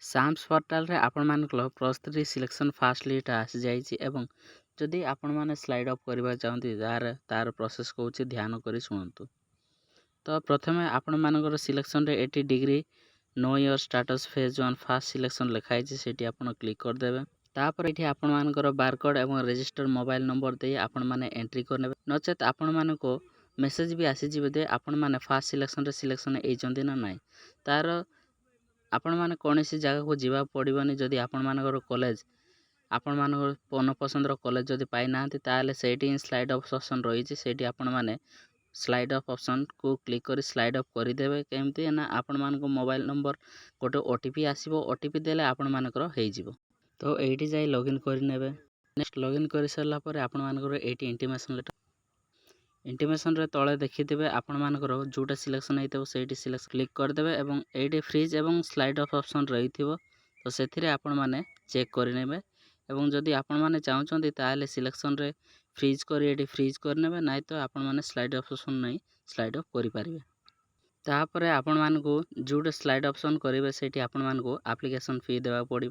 SAMS ପୋର୍ଟାଲରେ ଆପଣମାନଙ୍କର +3 selection first list ଆସିଯାଇଛି ଏବଂ ଯଦି ଆପଣମାନେ ସ୍ଲାଇଡ୍ ଅପ୍ କରିବାକୁ ଚାହୁଁନ୍ତି ତାର ପ୍ରୋସେସ୍ କହୁଛି ଧ୍ୟାନ କରି ଶୁଣନ୍ତୁ। ତ ପ୍ରଥମେ ଆପଣମାନଙ୍କର ସିଲେକ୍ସନରେ 80 degree know your status phase 1 fast selection लिखाई सेठी आपण क्लिक करदेवे। तापर एठी आपणमानकर बारकोड एवं रजिस्टर मोबाइल नंबर दे आपण माने एंट्री करनेबे। नचेत आपण मानको मेसेज भी आसी जिवे दे आपण माने फास्ट सिलेक्शन रे सिलेक्शन एचंती ना नाही तार आपण माने कोनोसी जगह को जीवा पड़िबनी। जदि आपण मानकर कॉलेज आपण मानकर मनपसंद रो कॉलेज जदि पाई नांती ताले सेठी स्लाइड ऑफ ऑप्शन रही छि सेठी आपण माने स्लाइड ऑफ ऑप्शन को क्लिक करी स्लाइड ऑफ करदेवे। केमती ना आपण मानको मोबाइल नंबर गोटे ओटीपी आसीबो ओटीपी देले आपण मानकर हेइ जिवो। तो एठी जाई लॉगिन करि नेबे। नेक्स्ट लॉगिन करि सरला परे आपण मानकर एठी इंटीमेशन लेटर इंटीमेशन रे तळे देखिथिबे आपण मानकर जोटा सिलेक्शन हेइतबो सेठी सिलेक्ट क्लिक करदेवे एवं एठी फ्रीज एवं स्लाइड ऑफ ऑप्शन रहिथिबो। तो सेथिरे आपण माने चेक करि नेबे एवं जदि आपण माने चाहुचंती ताले सिलेक्शन रे फ्रीज करी एठी फ्रीज करनेबे नाइ तो आपण माने स्लाइड ऑप्शन नहीं स्लाइड ऑफ करि पारिबे। तापरे आपण मानको जोटे स्लाइड ऑप्शन करिवे सेठी आपण मानको एप्लीकेशन फी देबा पड़िबो।